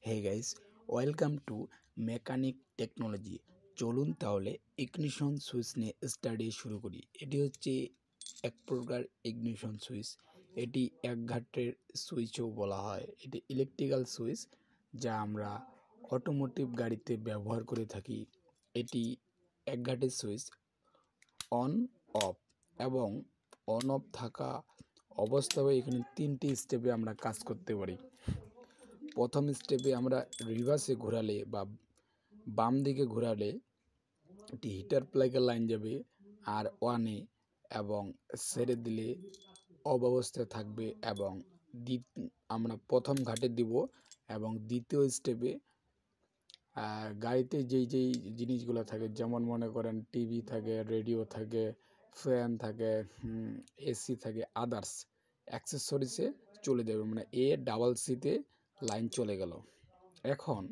Hey guys, welcome to mechanic technology. চলুন তাহলে ignition switch নিয়ে স্টাডি শুরু করি। এটি হচ্ছে এক প্রকার ইগনিশন সুইচ। এটি এক ঘাটের সুইচও বলা হয়। এটি ইলেকট্রিক্যাল সুইচ যা আমরা অটোমোটিভ গাড়িতে ব্যবহার করে থাকি। এটি এক ঘাটের সুইচ, অন অফ এবং অন অফ থাকা অবস্থায় এখানে তিনটি স্টেপে আমরা কাজ করতে পারি। প্রথম স্টেপে আমরা রিভার্সে ঘোরালে বা বাম দিকে ঘোরালে একটি হিটার প্লাগের লাইন যাবে আর ওয়ানে, এবং ছেড়ে দিলে অফ অবস্থায় থাকবে। এবং আমরা প্রথম ঘাটে দিব এবং দ্বিতীয় স্টেপে গাড়িতে যেই জিনিসগুলো থাকে, যেমন মনে করেন টিভি থাকে, রেডিও থাকে, ফ্যান থাকে, এসি থাকে, আদার্স অ্যাক্সেসরিজে চলে যাবে, মানে ডাবল সিতে লাইন চলে গেল। এখন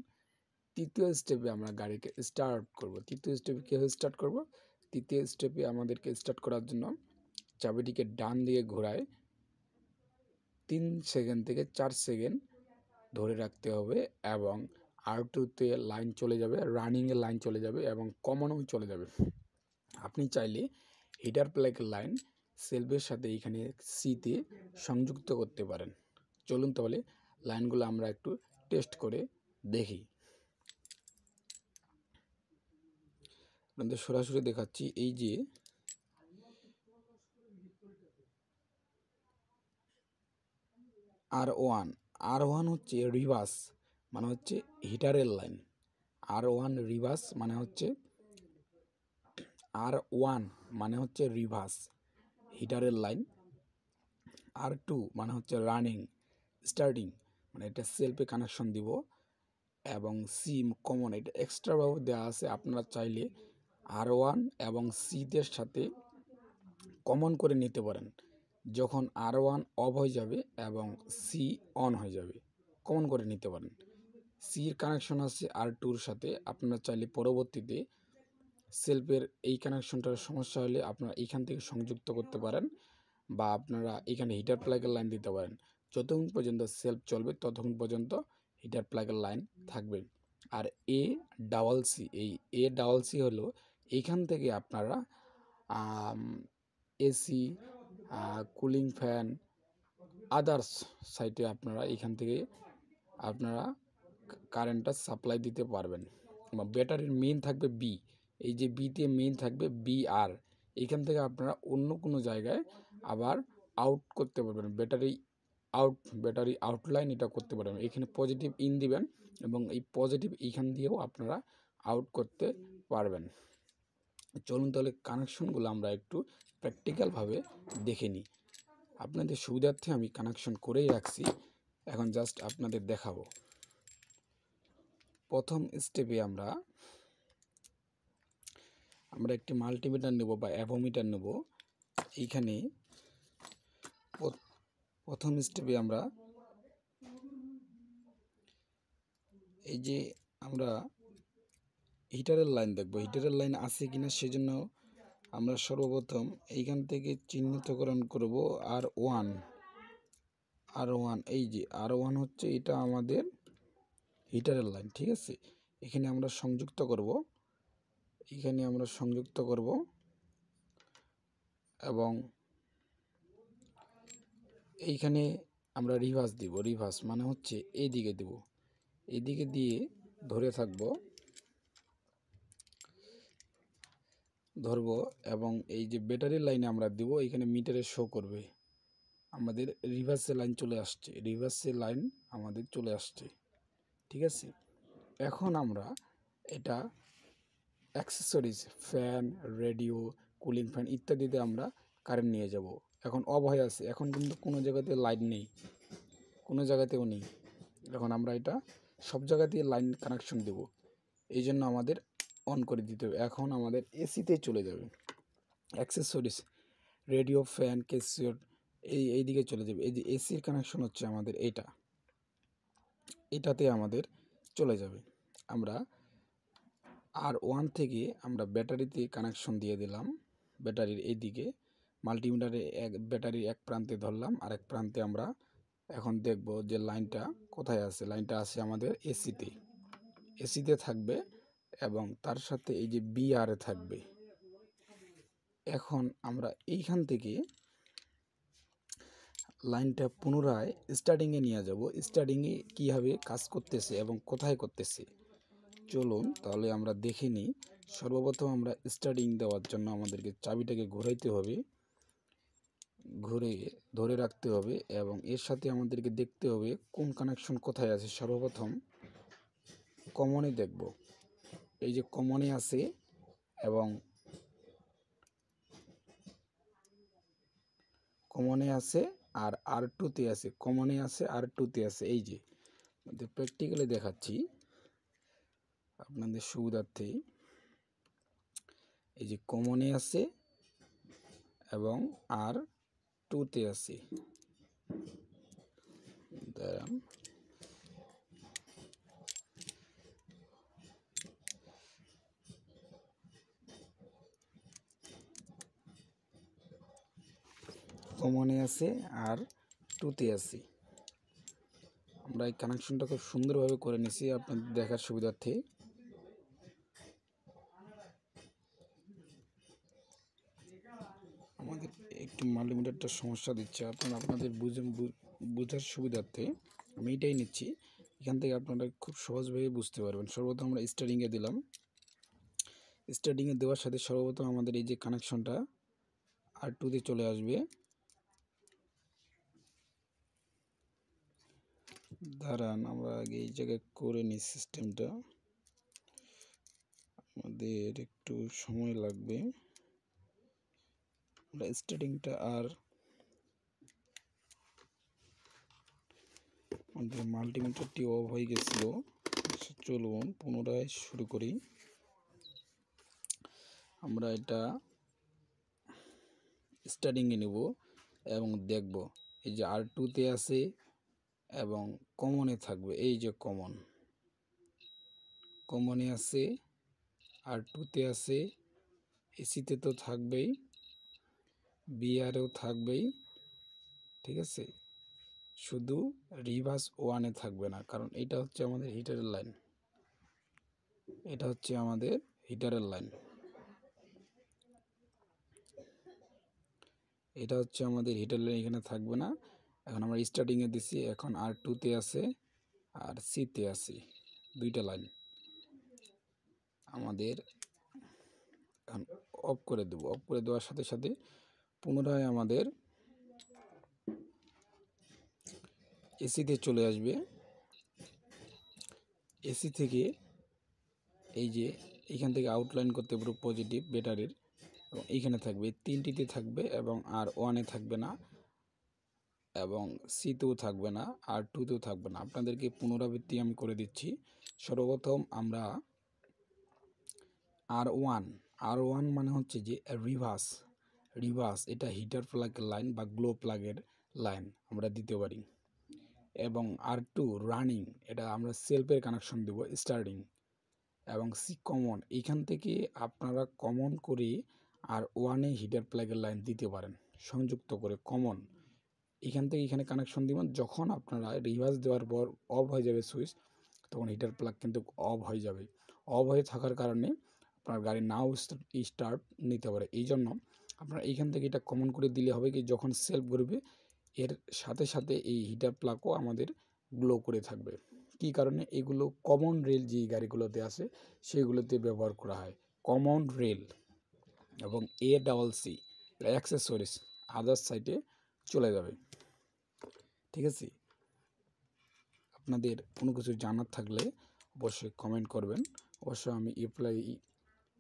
তৃতীয় স্টেপে আমরা গাড়িকে স্টার্ট করব। তৃতীয় স্টেপে কীভাবে স্টার্ট করব? তৃতীয় স্টেপে আমাদেরকে স্টার্ট করার জন্য চাবিটিকে ডান দিকে ঘোরায় 3 সেকেন্ড থেকে 4 সেকেন্ড ধরে রাখতে হবে এবং R2-তে লাইন চলে যাবে, রানিংয়ে লাইন চলে যাবে এবং কমনও চলে যাবে। আপনি চাইলে হিটার প্লাগের লাইন সেলফের সাথে এখানে সিতে সংযুক্ত করতে পারেন। চলুন তাহলে লাইনগুলো আমরা একটু টেস্ট করে দেখি। আপনাদের সরাসরি দেখাচ্ছি। এই যে R1 হচ্ছে রিভার্স, মানে হচ্ছে হিটারের লাইন। R1 রিভার্স মানে হচ্ছে R1 মানে হচ্ছে রিভার্স হিটারের লাইন। R2 মানে হচ্ছে রানিং স্টার্টিং, মানে এটা সেলফে কানেকশন দিব। এবং সিম কমন, এটা এক্সট্রাভাবে দেওয়া আছে। আপনারা চাইলে R1 এবং সিদের সাথে কমন করে নিতে পারেন। যখন R1 অফ হয়ে যাবে এবং সি অন হয়ে যাবে, কমন করে নিতে পারেন। সির কানেকশন আছে R2-র সাথে। আপনারা চাইলে পরবর্তীতে সেলফের এই কানেকশনটার সমস্যা হলে আপনারা এইখান থেকে সংযুক্ত করতে পারেন, বা আপনারা এখানে হিটার প্লাগের লাইন দিতে পারেন। যতক্ষণ পর্যন্ত সেলফ চলবে ততক্ষণ পর্যন্ত হিটার প্লাগের লাইন থাকবে। আর এ ডাবল সি হলো এইখান থেকে আপনারা এসি, কুলিং ফ্যান, আদার্স সাইটে আপনারা এখান থেকে আপনারা কারেন্টটা সাপ্লাই দিতে পারবেন। ব্যাটারির মেইন থাকবে বি, এই যে বিতে মেইন থাকবে BR। এইখান থেকে আপনারা অন্য কোনো জায়গায় আবার আউট করতে পারবেন। ব্যাটারি আউটলাইন এটা করতে পারবেন। এখানে পজিটিভ ইন দিবেন এবং এই পজিটিভ এইখান দিয়েও আপনারা আউট করতে পারবেন। চলুন তাহলে কানেকশনগুলো আমরা একটু প্র্যাকটিক্যালভাবে দেখে নিই। আপনাদের সুবিধার্থে আমি কানেকশন করেই রাখছি, এখন জাস্ট আপনাদের দেখাবো। প্রথম স্টেপে আমরা একটি মাল্টিমিটার নেব বা অ্যাভোমিটার নেব। এইখানে প্রথম স্টেপে আমরা এই যে আমরা হিটারের লাইন দেখব, হিটারের লাইন আছে কিনা, সেজন্য আমরা সর্বপ্রথম এইখান থেকে চিহ্নিতকরণ করব R1। এই যে R1 হচ্ছে এটা আমাদের হিটারের লাইন, ঠিক আছে। এখানে আমরা সংযুক্ত করব, এবং এইখানে আমরা রিভার্স দিব। রিভার্স মানে হচ্ছে এইদিকে দেব, এইদিকে দিয়ে ধরবো এবং এই যে ব্যাটারির লাইনে আমরা দিব। এখানে মিটারে শো করবে আমাদের রিভার্সের লাইন চলে আসছে, ঠিক আছে। এখন আমরা এটা accessories, fan, radio, cooling fan ইত্যাদিতে আমরা কারেন্ট নিয়ে যাব। এখন অফ হয়ে আছে, এখন কিন্তু কোনো জায়গাতে লাইন নেই, কোনো জায়গাতেও নেই। এখন আমরা এটা সব জায়গাতেই লাইন কানেকশন দেব, এই জন্য আমাদের অন করে দিতে হবে। এখন আমাদের এসিতে চলে যাবে, অ্যাক্সেসরিজ, রেডিও, ফ্যান, ক্যাসিওর এই দিকে চলে যাবে। এই যে এসির কানেকশন হচ্ছে আমাদের এটাতে আমাদের চলে যাবে। আমরা R1 থেকে আমরা ব্যাটারিতে কানেকশন দিয়ে দিলাম। ব্যাটারির এইদিকে মাল্টিমিটারে ব্যাটারির এক প্রান্তে ধরলাম, আর এক প্রান্তে আমরা এখন দেখব যে লাইনটা কোথায় আছে। লাইনটা আছে আমাদের এসিতে থাকবে এবং তার সাথে এই যে বিআরে থাকবে। এখন আমরা এইখান থেকে লাইনটা পুনরায় স্টার্টিংয়ে নিয়ে যাব। স্টার্টিংয়ে কীভাবে কাজ করতেছে এবং কোথায় করতেছে চলুন তাহলে আমরা দেখে নিই। সর্বপ্রথম আমরা স্টার্টিং দেওয়ার জন্য আমাদেরকে চাবিটাকে ঘোরাইতে হবে, ঘুরে ধরে রাখতে হবে এবং এর সাথে আমাদেরকে দেখতে হবে কোন কানেকশন কোথায় আছে। সর্বপ্রথম কমনে দেখব, এই যে কমনে আছে এবং কমনে আছে আর R2-তে আছে, কমনে আছে R2-তে আছে। এই যে প্র্যাকটিক্যালি দেখাচ্ছি আপনাদের সুবিধার্থে। এই যে কমনে আছে এবং R2-তে আছে। দাঁড়ান, কমনে আছে আর 2-তে আছে। আমরা এই কানেকশনটা খুব সুন্দরভাবে করে নিছি আপনাদের দেখার সুবিধার্থে। আমাদের একটু মাল্টিমিটারটা সমস্যা দিচ্ছে, আপনাদের বোঝার সুবিধার্থে আমি এটাই নিচ্ছি। এখান থেকে আপনারা খুব সহজভাবে বুঝতে পারবেন। সর্বপ্রথম আমরা স্টার্টিংয়ে দিলাম। স্টার্টিংয়ে দেওয়ার সাথে সর্বপ্রথম আমাদের এই যে কানেকশনটা R2-তে চলে আসবে। দাঁড়ান, আমরা আগে এই জায়গায় করে নিই সিস্টেমটা, আমাদের একটু সময় লাগবে। আমরা স্টার্টিংটা আর আমাদের মাল্টিমিটারটি অফ হয়ে গেছিল। চলুন পুনরায় শুরু করি। আমরা এটা স্টার্টিংয়ে নেব এবং দেখব এই যে R2-তে আছে এবং কমনে থাকবে। এই যে কমনে আছে, R2-তে আছে, এসিতে তো থাকবেই, বিআরেও থাকবেই। ঠিক আছে, শুধু রিভার্স 1-এ থাকবে না, কারণ এটা হচ্ছে আমাদের হিটারের লাইন। এটা হচ্ছে আমাদের হিটারের লাইন, এটা হচ্ছে আমাদের হিটার লাইন, এখানে থাকবে না। এখন আমরা স্টার্টিংয়ে দিছি, এখন R2-তে আছে আর সিতে আছে, দুইটা লাইন আমাদের এখন অফ করে দেব। অফ করে দেওয়ার সাথে সাথে পুনরায় আমাদের এসিতে চলে আসবে। এসি থেকে এই যে এইখান থেকে আউটলাইন করতে পারবো পজিটিভ ব্যাটারির, এবং এইখানে থাকবে, তিনটিতে থাকবে এবং R1-এ থাকবে না এবং সিতেও থাকবে না, R2-তেও থাকবে না। আপনাদেরকে পুনরাবৃত্তি আমি করে দিচ্ছি। সর্বপ্রথম আমরা R1 মানে হচ্ছে যে রিভার্স, এটা হিটার প্লাগের লাইন বা গ্লো প্লাগের লাইন আমরা দিতে পারি। এবং R2 রানিং, এটা আমরা সেলফের কানেকশন দেব স্টার্টিং। এবং সি কমন, এইখান থেকে আপনারা কমন করে R1-এ হিটার প্লাগের লাইন দিতে পারেন সংযুক্ত করে। কমন এখান থেকে এখানে কানেকশন দিবেন। যখন আপনারা রিভার্স দেওয়ার পর অফ হয়ে যাবে সুইচ, তখন হিটার প্লাগ কিন্তু অফ হয়ে যাবে। অফ হয়ে থাকার কারণে আপনার গাড়ি নাও স্টার্ট নিতে পারে। এই জন্য আপনারা এইখান থেকে এটা কমন করে দিলে হবে কি, যখন সেলফ ঘুরবে এর সাথে সাথে এই হিটার প্লাগও আমাদের গ্লো করে থাকবে। কী কারণে? এগুলো কমন রেল যে গাড়িগুলোতে আছে সেগুলোতে ব্যবহার করা হয়, কমন রেল। এবং ACC অ্যাক্সেসরিজ আদার্স সাইটে চলে যাবে। ঠিক আছে, আপনাদের কোনো কিছু জানার থাকলে অবশ্যই কমেন্ট করবেন, অবশ্যই আমি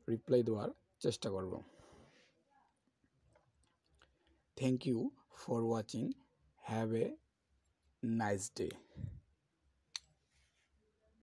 রিপ্লাই দেওয়ার চেষ্টা করব। Thank you for watching, have a nice day.